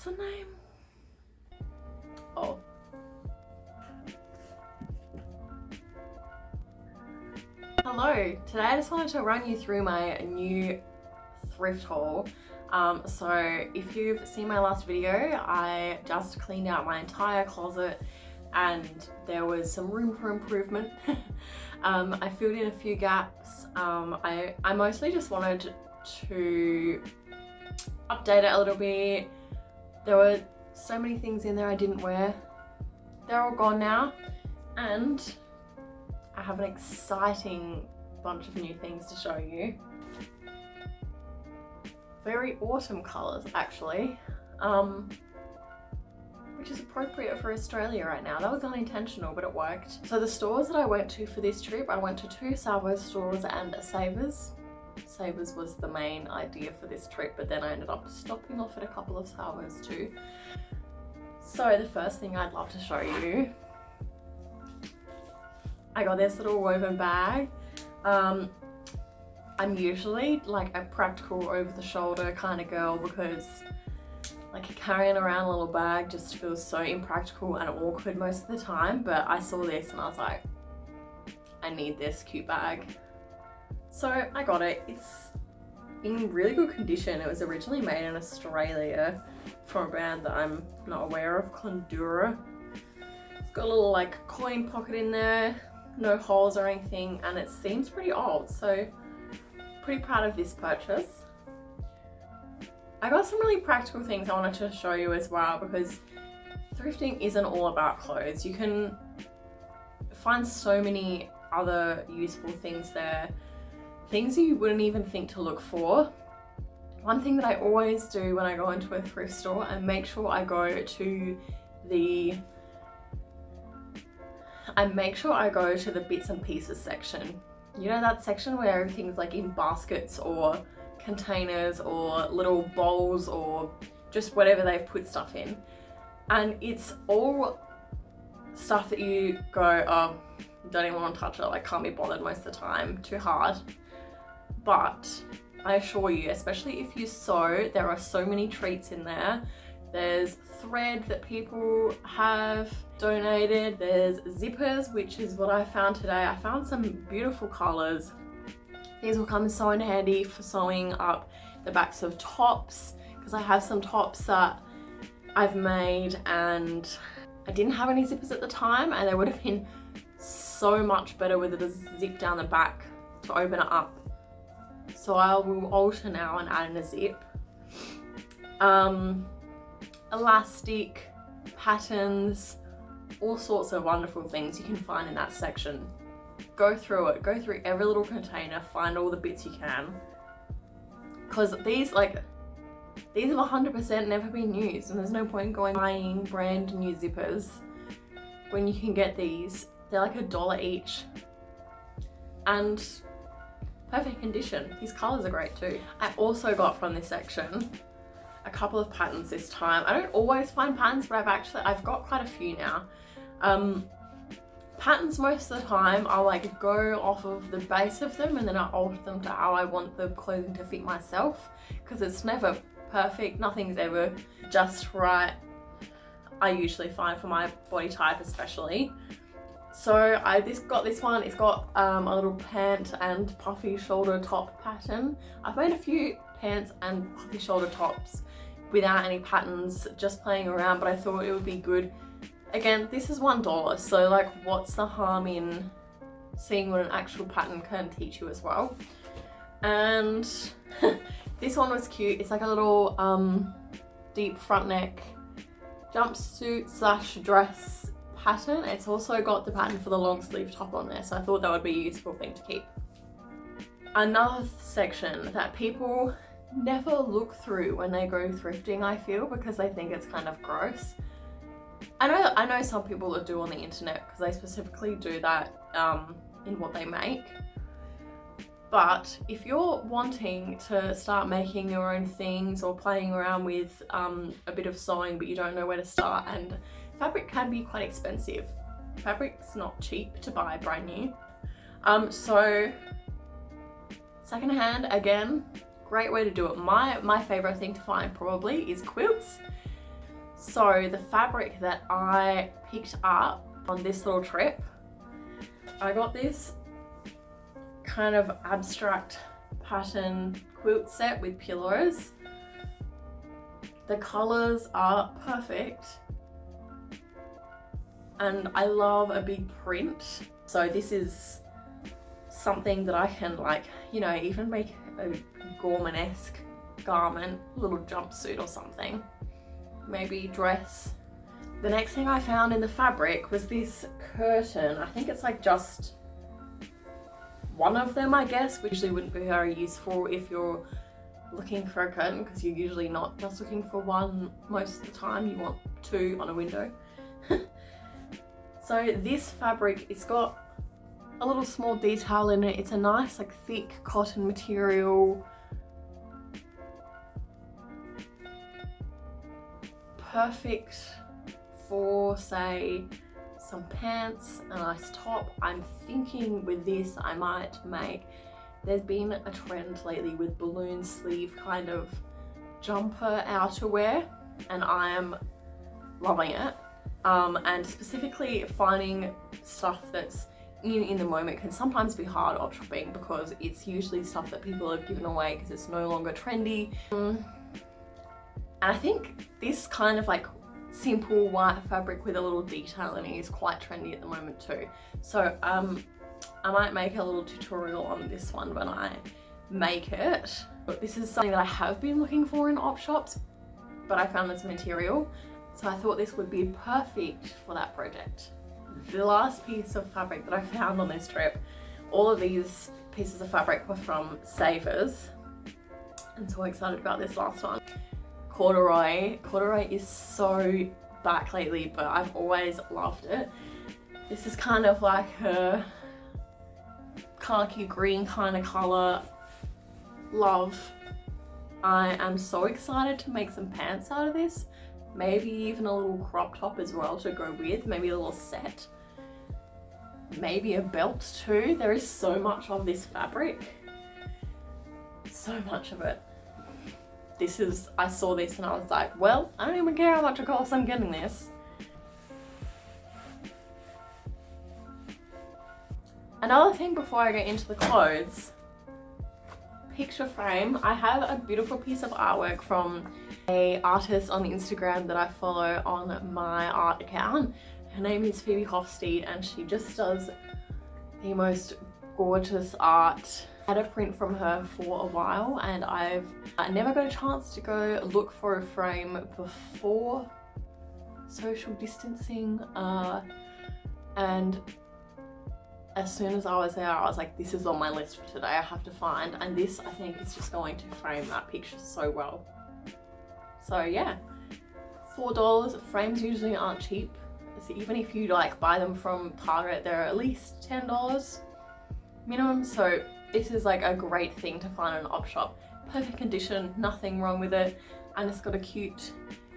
what's the name? Oh. Hello, today I just wanted to run you through my new thrift haul. So if you've seen my last video, I just cleaned out my entire closet and there was some room for improvement. I filled in a few gaps. I mostly just wanted to update it a little bit. There were so many things in there I didn't wear. They're all gone now, and I have an exciting bunch of new things to show you. Very autumn colours actually, which is appropriate for Australia right now. That was unintentional, but it worked. So the stores that I went to for this trip, I went to 2 Salvo stores and a Savers. Savers was the main idea for this trip, but then I ended up stopping off at a couple of Salvos too. So the first thing I'd love to show you, I got this little woven bag. I'm usually like a practical over the shoulder kind of girl because like carrying around a little bag just feels so impractical and awkward most of the time, but I saw this and I was like, I need this cute bag. So I got it. It's in really good condition. It was originally made in Australia from a brand that I'm not aware of, Condura. It's got a little like coin pocket in there, no holes or anything, and it seems pretty old, so pretty proud of this purchase. I got some really practical things I wanted to show you as well, because thrifting isn't all about clothes. You can find so many other useful things there, things you wouldn't even think to look for. One thing that I always do when I go into a thrift store, I make sure I go to the bits and pieces section. You know, that section where everything's like in baskets or containers or little bowls or just whatever they've put stuff in. And it's all stuff that you go, oh, don't even want to touch it, like can't be bothered most of the time, too hard. But I assure you, especially if you sew, there are so many treats in there. There's thread that people have donated. There's zippers, which is what I found today. I found some beautiful colors. These will come so in handy for sewing up the backs of tops, because I have some tops that I've made and I didn't have any zippers at the time, and they would have been so much better with a zip down the back to open it up. So I will alter now and add in a zip. Elastic, patterns, all sorts of wonderful things you can find in that section. Go through it, go through every little container, find all the bits you can. Because these have 100% never been used, and there's no point in going buying brand new zippers when you can get these. They're like $1 each. And perfect condition. These colours are great too. I also got from this section a couple of patterns this time. I don't always find patterns, but I've got quite a few now. Patterns most of the time I'll like go off of the base of them and then I alter them to how I want the clothing to fit myself, because it's never perfect, nothing's ever just right, I usually find, for my body type especially. So I got this one. It's got a little pant and puffy shoulder top pattern. I've made a few pants and puffy shoulder tops without any patterns, just playing around, but I thought it would be good. Again, this is $1, so like what's the harm in seeing what an actual pattern can teach you as well. And this one was cute. It's like a little deep front neck jumpsuit slash dress pattern. It's also got the pattern for the long sleeve top on there, so I thought that would be a useful thing to keep. Another section that people never look through when they go thrifting, I feel, because they think it's kind of gross. I know some people that do on the internet, because they specifically do that in what they make. But if you're wanting to start making your own things or playing around with a bit of sewing but you don't know where to start, and fabric can be quite expensive. Fabric's not cheap to buy brand new. So secondhand, again, great way to do it. My favorite thing to find probably is quilts. So the fabric that I picked up on this little trip, I got this kind of abstract pattern quilt set with pillows. The colors are perfect and I love a big print. So this is something that I can, like, you know, even make a gourmet-esque garment, little jumpsuit or something, maybe dress. The next thing I found in the fabric was this curtain. I think it's like just one of them, I guess, which usually wouldn't be very useful if you're looking for a curtain, because you're usually not just looking for one most of the time, you want two on a window. So this fabric, it's got a little small detail in it. It's a nice like thick cotton material. Perfect for, say, some pants, a nice top. I'm thinking with this I might make, there's been a trend lately with balloon sleeve kind of jumper outerwear and I am loving it. And specifically finding stuff that's in the moment can sometimes be hard op shopping because it's usually stuff that people have given away because it's no longer trendy. And I think this kind of like simple white fabric with a little detail in it is quite trendy at the moment too. So I might make a little tutorial on this one when I make it. But this is something that I have been looking for in op shops, but I found this material. So I thought this would be perfect for that project. The last piece of fabric that I found on this trip, all of these pieces of fabric were from Savers. I'm so excited about this last one. Corduroy. Corduroy is so back lately, but I've always loved it. This is kind of like a khaki green kind of color. Love. I am so excited to make some pants out of this. Maybe even a little crop top as well to go with, maybe a little set. Maybe a belt too. There is so much of this fabric. So much of it. This is, I saw this and I was like, well, I don't even care how much it costs, I'm getting this. Another thing before I get into the clothes, picture frame. I have a beautiful piece of artwork from a artist on Instagram that I follow on my art account. Her name is Phoebe Hofstede and she just does the most gorgeous art. I had a print from her for a while and I never got a chance to go look for a frame before social distancing, and as soon as I was there, I was like, this is on my list for today, I have to find. And this, I think, is just going to frame that picture so well. So yeah, $4. Frames usually aren't cheap. So even if you like buy them from Target, they're at least $10 minimum. So this is like a great thing to find in an op shop. Perfect condition, nothing wrong with it. And it's got a cute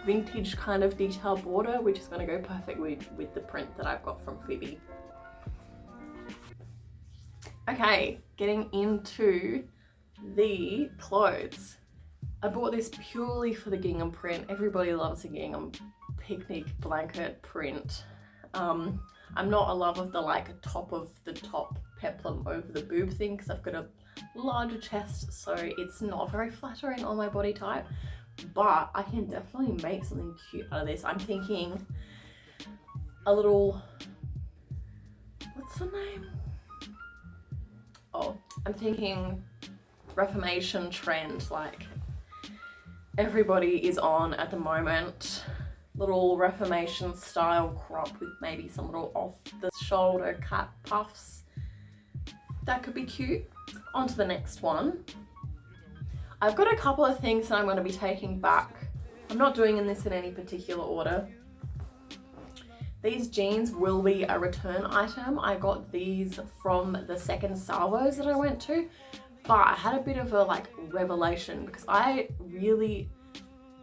vintage kind of detail border, which is going to go perfectly with the print that I've got from Phoebe. Okay, getting into the clothes. I bought this purely for the gingham print. Everybody loves a gingham picnic blanket print. I'm not a lover of the like top of the top peplum over the boob thing because I've got a larger chest, so it's not very flattering on my body type, but I can definitely make something cute out of this. I'm thinking a little, what's the name? Oh, I'm thinking Reformation trend, like everybody is on at the moment. Little Reformation style crop with maybe some little off the shoulder cap puffs. That could be cute. On to the next one. I've got a couple of things that I'm going to be taking back. I'm not doing this in any particular order. These jeans will be a return item. I got these from the second salvos that I went to, but I had a bit of a like revelation because I really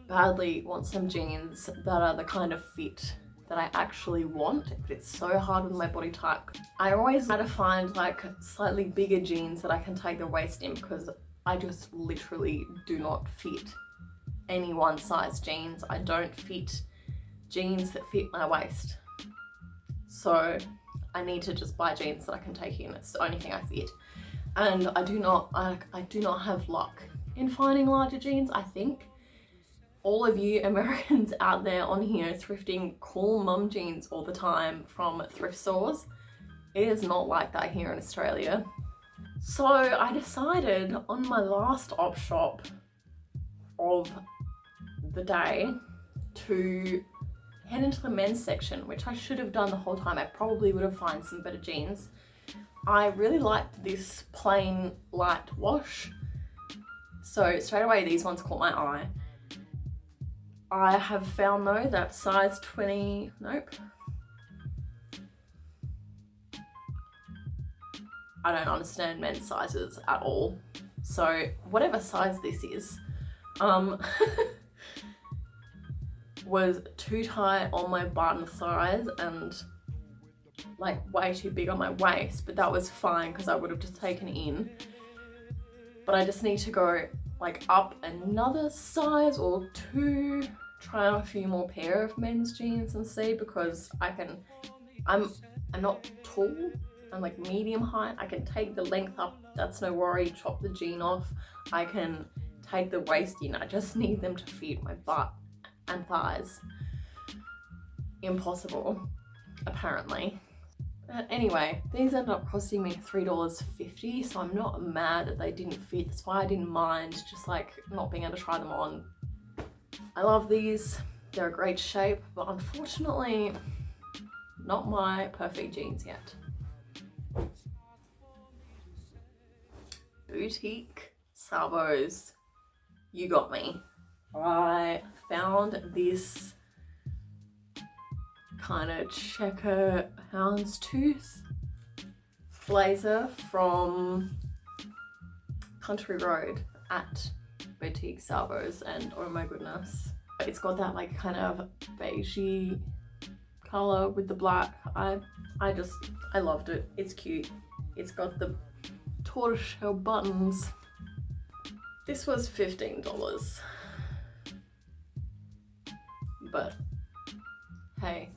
badly want some jeans that are the kind of fit that I actually want, but it's so hard with my body type. I always try to find like slightly bigger jeans that I can take the waist in because I just literally do not fit any one size jeans. I don't fit jeans that fit my waist. So I need to just buy jeans that I can take in. It's the only thing I fit. And I do not have luck in finding larger jeans. I think all of you Americans out there on here thrifting cool mum jeans all the time from thrift stores. It is not like that here in Australia. So I decided on my last op shop of the day to head into the men's section, which I should have done the whole time. I probably would have found some better jeans. I really liked this plain light wash. So straight away these ones caught my eye. I have found though that size 20, nope. I don't understand men's sizes at all. So whatever size this is, was too tight on my button thighs and like way too big on my waist, but that was fine because I would have just taken it in. But I just need to go like up another size or two, try on a few more pair of men's jeans and see, because I'm not tall, I'm like medium height. I can take the length up, that's no worry, chop the jean off. I can take the waist in, I just need them to fit my butt and thighs. Impossible, apparently. But anyway, these ended up costing me $3.50, so I'm not mad that they didn't fit. That's why I didn't mind just like not being able to try them on. I love these, they're a great shape, but unfortunately, not my perfect jeans yet. Boutique Salvos, you got me. I found this kind of checker houndstooth blazer from Country Road at Boutique Salvos, and oh my goodness, it's got that like kind of beigey color with the black. I loved it. It's cute. It's got the tortoiseshell buttons. This was $15, but hey,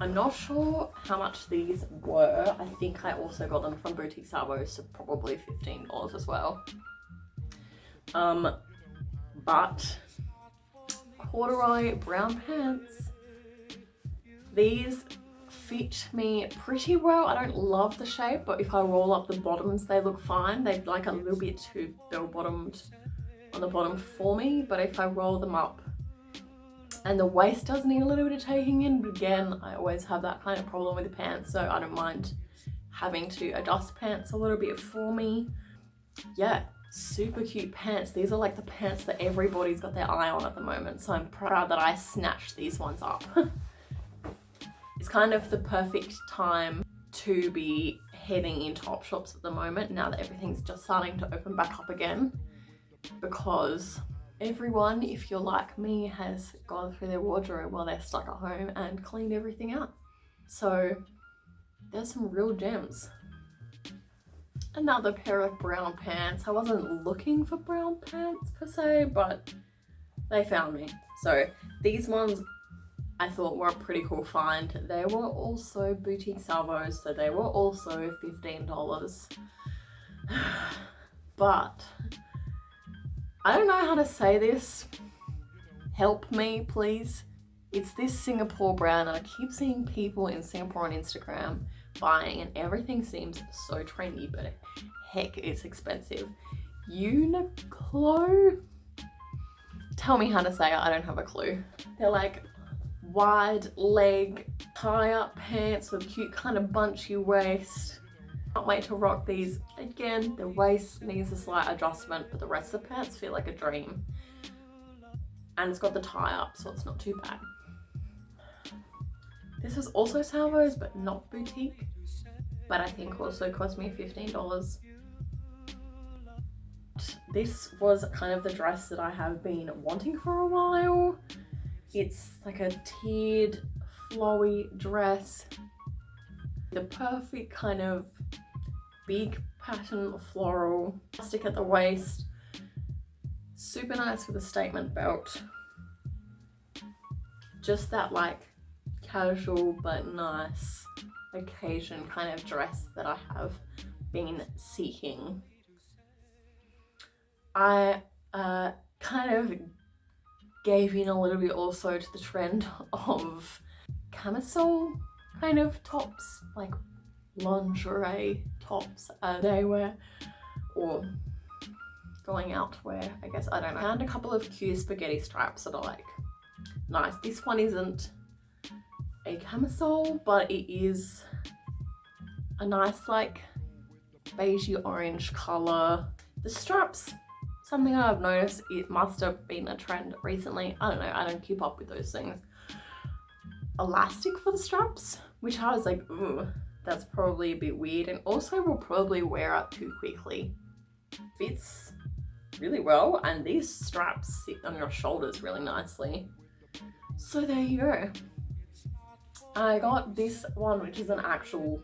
I'm not sure how much these were. I think I also got them from Boutique Salvos, so probably $15 as well. But corduroy brown pants, these fit me pretty well. I don't love the shape, but if I roll up the bottoms, they look fine. They're like a little bit too bell-bottomed on the bottom for me, but if I roll them up, and the waist does need a little bit of taking in, but again, I always have that kind of problem with the pants, so I don't mind having to adjust pants a little bit for me. Yeah, super cute pants. These are like the pants that everybody's got their eye on at the moment, so I'm proud that I snatched these ones up. It's kind of the perfect time to be heading into op shops at the moment, now that everything's just starting to open back up again, because everyone, if you're like me, has gone through their wardrobe while they're stuck at home and cleaned everything out. So there's some real gems. Another pair of brown pants. I wasn't looking for brown pants per se, but they found me. So these ones I thought were a pretty cool find. They were also Boutique Salvos, so they were also $15. But I don't know how to say this. Help me, please. It's this Singapore brand, and I keep seeing people in Singapore on Instagram buying, and everything seems so trendy, but heck, it's expensive. Uniqlo? Tell me how to say it, I don't have a clue. They're like wide leg tie-up pants with cute kind of bunchy waist. Can't wait to rock these. Again, the waist needs a slight adjustment, but the rest of the pants feel like a dream. And it's got the tie-up, so it's not too bad. This is also Salvos, but not boutique. But I think also cost me $15. This was kind of the dress that I have been wanting for a while. It's like a tiered, flowy dress. The perfect kind of big pattern floral, plastic at the waist, Super nice with a statement belt. Just that like casual but nice occasion kind of dress that I have been seeking. I kind of gave in a little bit also to the trend of camisole kind of tops, like lingerie tops they wear, or going out to wear, I guess, I don't know. I found a couple of cute spaghetti stripes that are like nice. This one isn't a camisole, but it is a nice like beigey orange color. The straps, something I've noticed, it must have been a trend recently. I don't know, I don't keep up with those things. Elastic for the straps, which I was like, ooh, that's probably a bit weird, and also will probably wear out too quickly. Fits really well, and these straps sit on your shoulders really nicely. So there you go. I got this one, which is an actual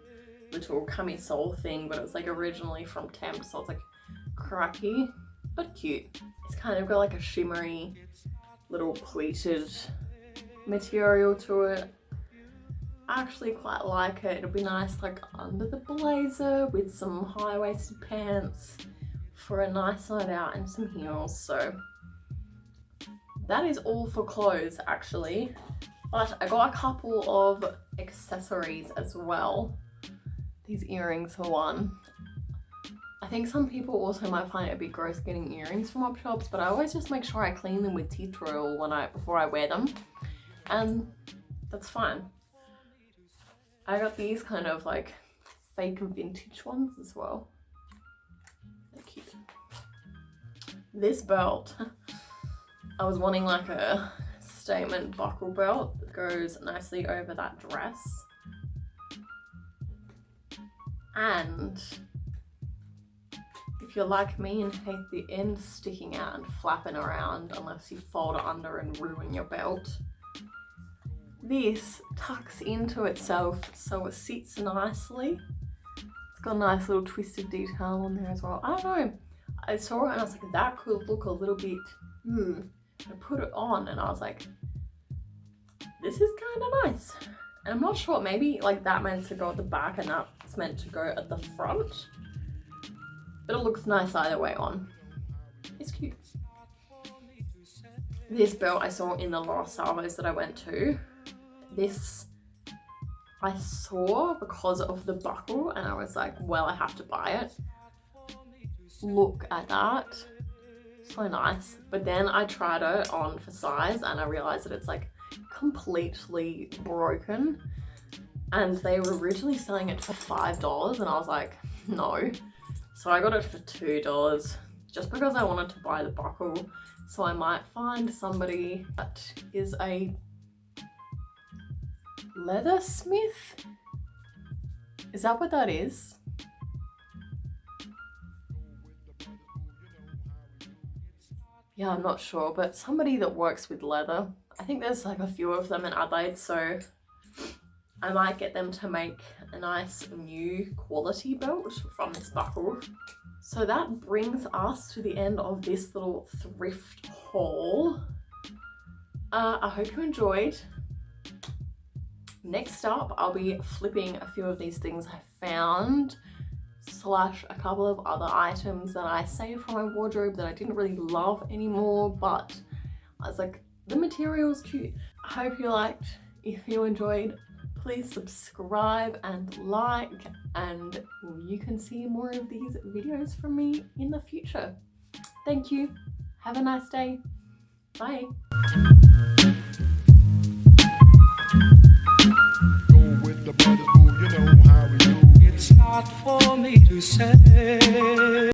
little camisole thing, but it was like originally from Temp, so it's like cracky but cute. It's kind of got like a shimmery little pleated material to it. I actually quite like it. It'll be nice like under the blazer with some high-waisted pants for a nice night out and some heels. So that is all for clothes actually, but I got a couple of accessories as well. These earrings for one. I think some people also might find it a bit gross getting earrings from op shops, but I always just make sure I clean them with tea tree oil before I wear them, and that's fine. I got these kind of like fake vintage ones as well. They're cute. This belt, I was wanting like a statement buckle belt that goes nicely over that dress. And if you're like me and hate the end sticking out and flapping around unless you fold it under and ruin your belt, this tucks into itself so it sits nicely. It's got a nice little twisted detail on there as well. I don't know, I saw it and I was like, that could look a little bit, I put it on and I was like, this is kind of nice. And I'm not sure, maybe like that meant to go at the back and that's meant to go at the front. But it looks nice either way on. It's cute. This belt I saw in the last Salvos that I went to. This I saw because of the buckle and I was like, well, I have to buy it. Look at that. So nice. But then I tried it on for size and I realized that it's like completely broken, and they were originally selling it for $5 and I was like, no. So I got it for $2 just because I wanted to buy the buckle. So I might find somebody that is a leathersmith. Is that what that is? Yeah, I'm not sure, but somebody that works with leather. I think there's like a few of them in Adelaide, so I might get them to make a nice new quality belt from this buckle. So that brings us to the end of this little thrift haul. I hope you enjoyed. Next up, I'll be flipping a few of these things I found, / a couple of other items that I saved from my wardrobe that I didn't really love anymore, but I was like, the material's cute. I hope you liked. If you enjoyed, please subscribe and like, and you can see more of these videos from me in the future. Thank you. Have a nice day. Bye. It's not for me to say.